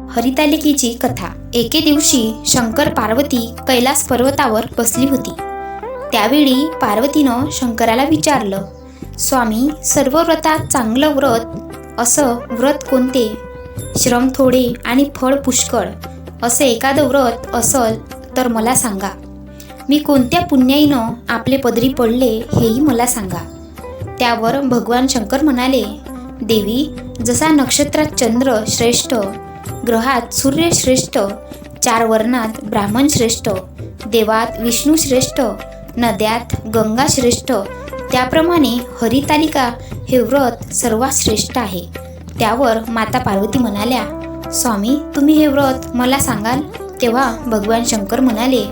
हरितालिकेची कथा। एके दिवशी शंकर पार्वती कैलास पर्वतावर बसली होती। त्यावेळी पार्वतीनं शंकराला विचारलं, स्वामी, सर्व व्रतात चांगलं व्रत असं व्रत कोणते? श्रम थोडे आणि फळ पुष्कळ असं एखादं व्रत असल तर मला सांगा। मी कोणत्या पुण्याईनं आपले पदरी पडले हेही मला सांगा। त्यावर भगवान शंकर म्हणाले, देवी, जसा नक्षत्रात चंद्र श्रेष्ठ, ग्रहात सूर्य श्रेष्ठ, 4 वर्णात ब्राह्मण श्रेष्ठ, देवात विष्णू श्रेष्ठ, नद्यात गंगा श्रेष्ठ, त्याप्रमाणे हरितालिका हे व्रत सर्वात श्रेष्ठ आहे। त्यावर माता पार्वती म्हणाल्या, स्वामी, तुम्ही हे व्रत मला सांगाल? तेव्हा भगवान शंकर म्हणाले,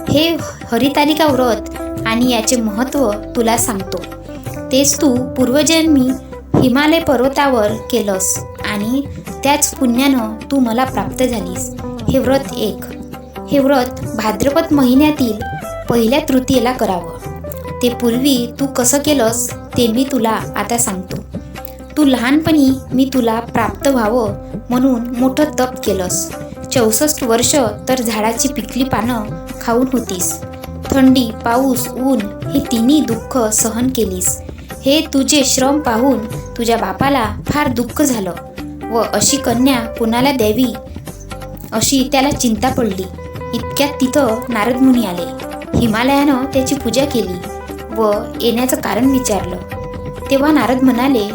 हे हरितालिका व्रत आणि याचे महत्त्व तुला सांगतो। तेच तू पूर्वजन्मी हिमालय पर्वतावर केलंस आणि त्याच पुण्यानं तू मला प्राप्त झालीस। हे व्रत 1। हे व्रत भाद्रपद महिन्यातील पहिल्या तृतीयेला करावं। ते पूर्वी तू कसं केलंस ते मी तुला आता सांगतो। तू लहानपणी मी तुला प्राप्त व्हावं म्हणून मोठं तप केलंस। 64 वर्ष तर झाडाची पिकली पानं खाऊन होतीस। थंडी, पाऊस, ऊन हे तिन्ही दुःख सहन केलीस। हे तुझे श्रम पाहून तुझ्या बापाला फार दुःख झालं व अशी कन्या कुणाला द्यावी अशी त्याला चिंता पडली। इतक्यात तिथं नारद मुनी आले। हिमालयानं त्याची पूजा केली व येण्याचं कारण विचारलं। तेव्हा नारद म्हणाले,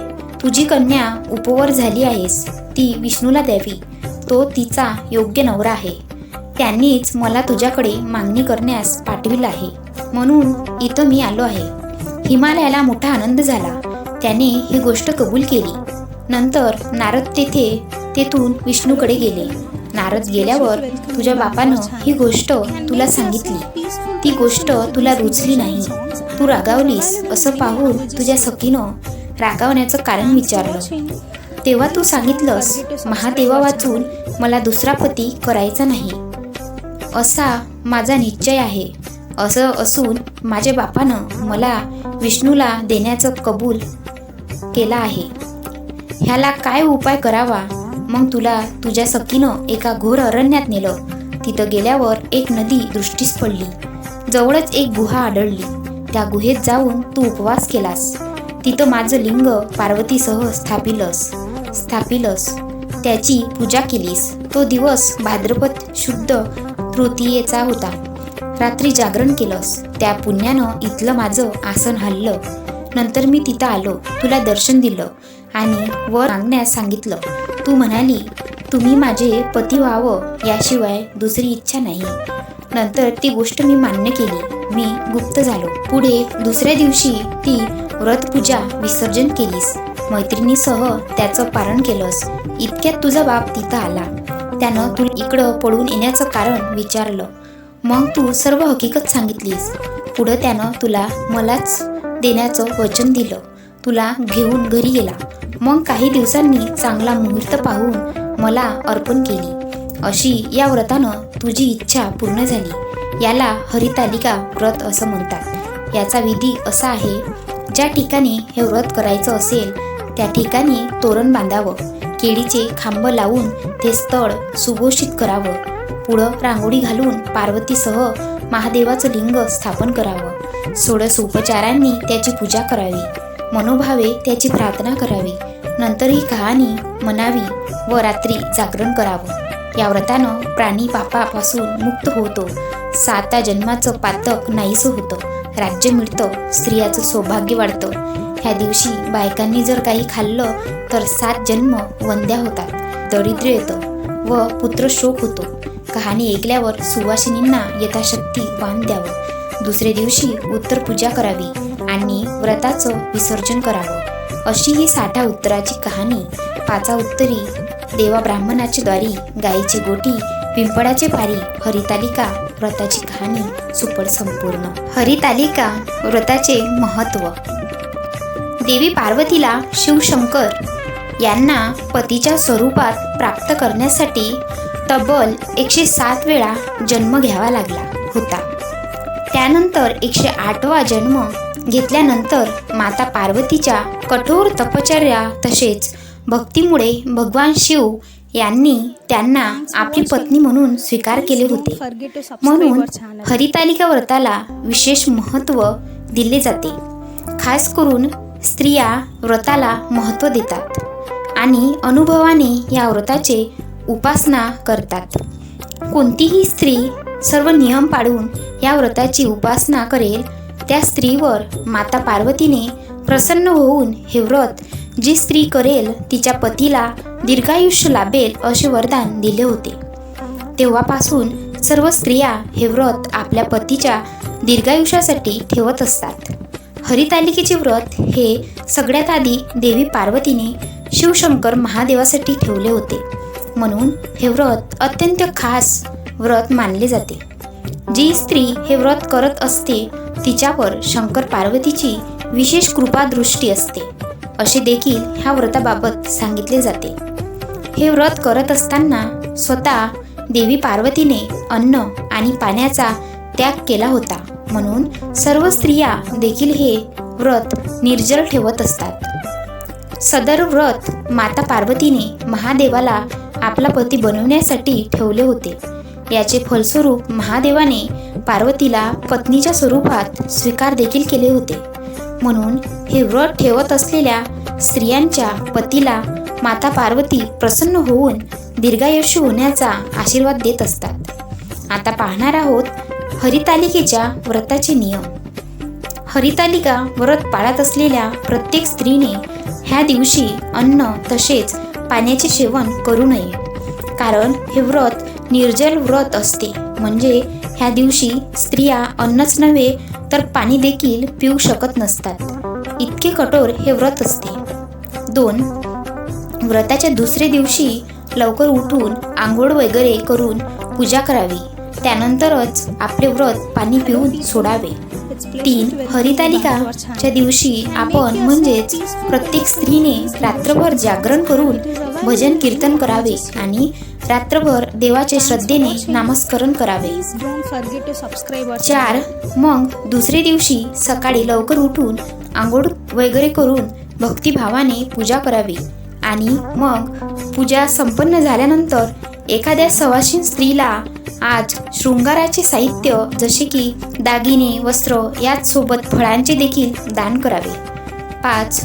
तुझी कन्या उपवर झाली आहेस, ती विष्णूला द्यावी, तो तिचा योग्य नवरा आहे। त्यांनीच मला तुझ्याकडे मागणी करण्यास पाठविलं आहे, म्हणून इथं मी आलो आहे। हिमालयाला मोठा आनंद झाला। त्याने ही गोष्ट कबूल केली। नंतर नारद तेथून विष्णूकडे गेले। नारद गेल्यावर तुझ्या बापानं ही गोष्ट तुला सांगितली। ती गोष्ट तुला रुचली नाही, तू रागावलीस। असं पाहून तुझ्या सखीनं रागावण्याचं कारण विचारलं। तेव्हा तू सांगितलंस, महादेवा वाचून मला दुसरा पती करायचा नाही, असा माझा निश्चय आहे। असं असून माझ्या बापानं मला विष्णूला देण्याचं कबूल केला आहे। ह्याला काय उपाय करावा? मग तुला तुझ्या सखीनं एका घोर अरण्यात नेलं। तिथं गेल्यावर एक नदी दृष्टीस पडली। जवळच एक गुहा आढळली। त्या गुहेत जाऊन तू उपवास केलास। तिथं माझं लिंग पार्वतीसह स्थापिलस त्याची पूजा केलीस। तो दिवस भाद्रपद शुद्ध तृतीयेचा होता। रात्री जागरण केलंस। त्या पुण्यानं इथलं माझं आसन हललं। नंतर मी तिथं आलो, तुला दर्शन दिलं आणि वर मागण्यास सांगितलं। तू म्हणाली, तुम्ही माझे पती व्हावं याशिवाय दुसरी इच्छा नाही। नंतर ती गोष्ट मी मान्य केली। मी गुप्त झालो। पुढे दुसऱ्या दिवशी ती व्रतपूजा विसर्जन केलीस। मैत्रिणीसह त्याचं पारण केलंस। इतक्यात तुझा बाप तिथं आला। त्यानं तू इकडं पळून येण्याचं कारण विचारलं। मग तू सर्व हकीकत सांगितलीस। पुढं त्यानं तुला मलाच देण्याचं वचन दिलं। तुला घेऊन घरी गेला। मग काही दिवसांनी चांगला मुहूर्त पाहून मला अर्पण केली। अशी या व्रतानं तुझी इच्छा पूर्ण झाली। याला हरितालिका व्रत असं म्हणतात। याचा विधी असा आहे, ज्या ठिकाणी हे व्रत करायचं असेल त्या ठिकाणी तोरण बांधावं, केळीचे खांब लावून ते स्थळ सुघोषित करावं, पुढं रांगोळी घालून पार्वतीसह महादेवाचं लिंग स्थापन करावं, 16 उपचारांनी त्याची पूजा करावी, मनोभावे त्याची प्रार्थना करावी, नंतर ही कहाणी म्हणावी व रात्री जागरण करावं। या व्रतानं प्राणी पापापासून मुक्त होतो, 7 जन्माचं पातक नाहीसं होतं, राज्य मिळतं, स्त्रियाचं सौभाग्य वाढतं। ह्या दिवशी बायकांनी जर काही खाल्लं तर 7 जन्म वंध्या होतात, दारिद्र्य येतं व पुत्रशोक होतो। कहाणी ऐकल्यावर सुवासिनींना यथाशक्ती वाण द्यावं। दुसऱ्या दिवशी उत्तर पूजा करावी आणि व्रताचं विसर्जन करावं। अशी ही 60 उत्तराची कहाणी। 5 उत्तरी, देवा ब्राह्मणाच्या द्वारी, गायीची गोटी, पिंपळाचे पारी, हरितालिका व्रताची कहाणी सुपड संपूर्ण। हरितालिका व्रताचे महत्त्व। देवी पार्वतीला शिवशंकर यांना पतीच्या स्वरूपात प्राप्त करण्यासाठी तब्बल 107 वेळा जन्म घ्यावा लागला होता। त्यानंतर 108वा जन्म घेतल्यानंतर माता पार्वतीच्या कठोर तपश्चर्या तसेच भक्तीमुळे भगवान शिव यांनी त्यांना आपली पत्नी म्हणून स्वीकार केले होते. म्हणून हरितालिका व्रताला विशेष महत्त्व दिले जाते. खास करून स्त्रिया व्रताला महत्त्व देतात आणि अनुभवाने या व्रताचे उपासना करतात. कोणतीही स्त्री सर्व नियम पाळून या व्रताची उपासना करेल त्या स्त्रीवर माता पार्वतीने प्रसन्न होऊन हे व्रत जी स्त्री करेल तिच्या पतीला दीर्घायुष्य लाभेल असे वरदान दिले होते. तेव्हापासून सर्व स्त्रिया हे व्रत आपल्या पतीच्या दीर्घायुष्यासाठी ठेवत असतात. हरितालिकेचे व्रत हे सगळ्यात आधी देवी पार्वतीने शिवशंकर महादेवासाठी ठेवले होते. म्हणून हे व्रत अत्यंत खास व्रत मानले जाते. जी स्त्री हे व्रत करत असते तिच्यावर शंकर पार्वतीची विशेष कृपा दृष्टी असते असे देखील ह्या व्रताबाबत सांगितले जाते. हे व्रत करत असताना स्वतः देवी पार्वतीने अन्न आणि पाण्याचा त्याग केला होता. म्हणून सर्व स्त्रिया देखील हे व्रत निर्जल ठेवत असतात. सदर व्रत माता पार्वतीने महादेवाला आपला पती बनवण्यासाठी ठेवले होते. याचे फलस्वरूप महादेवाने पार्वतीला पत्नीच्या स्वरूपात स्वीकार देखील केले होते. म्हणून हे व्रत ठेवत असलेल्या स्त्रियांच्या पतीला माता पार्वती प्रसन्न होऊन दीर्घायुष्य होण्याचा आशीर्वाद देत असतात. आता पाहणार आहोत हरितालिकेच्या व्रताचे नियम. हरितालिका व्रत पाळत असलेल्या प्रत्येक स्त्रीने ह्या दिवशी अन्न तसेच पाण्याचे सेवन करू नये. कारण हे व्रत निर्जल व्रत असते. म्हणजे ह्या दिवशी स्त्रिया अन्नच नव्हे तर पाणी देखील पिऊ शकत नसतात. इतके कठोर हे व्रत असते. 2. व्रताच्या दुसऱ्या दिवशी लवकर उठून आंघोळ वगैरे करून पूजा करावी. त्यानंतरच आपले व्रत पाणी पिऊन सोडावे. 3. हरितालिकाच्या दिवशी आपण म्हणजेच प्रत्येक स्त्रीने रात्रभर जागरण करून भजन कीर्तन करावे आणि रात्रभर देवाचे श्रद्धेने नामस्मरण करावे. 4. मग दुसरे दिवशी सकाळी लवकर उठून आंघोळ वगैरे करून भक्तिभावाने पूजा करावी आणि मग पूजा संपन्न झाल्यानंतर एखाद्या सवाशीण स्त्रीला आज शृंगाराचे साहित्य जसे की दागिने वस्त्र याचसोबत फळांचे देखील दान करावे. 5.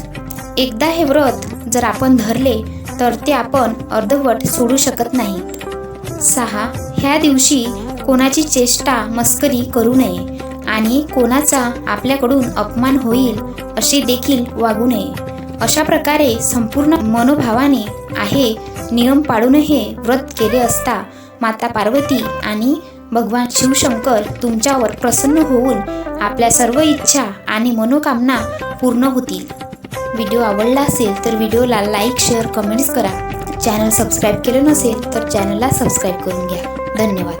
एकदा हे व्रत जर आपण धरले तर ते आपण अर्धवट सोडू शकत नाहीत. 6. ह्या दिवशी कोणाची चेष्टा मस्करी करू नये आणि कोणाचा आपल्याकडून अपमान होईल असे देखील वागू नये. अशा प्रकारे संपूर्ण मनोभावाने आहे नियम पाळून हे व्रत केले असता माता पार्वती आणि भगवान शिवशंकर तुमच्यावर प्रसन्न होऊन आपल्या सर्व इच्छा आणि मनोकामना पूर्ण होतील. व्हिडिओ आवडला असेल तर व्हिडिओला लाईक शेअर कमेंट्स करा. चॅनल सबस्क्राईब केलं नसेल तर चॅनलला सबस्क्राईब करून घ्या. धन्यवाद.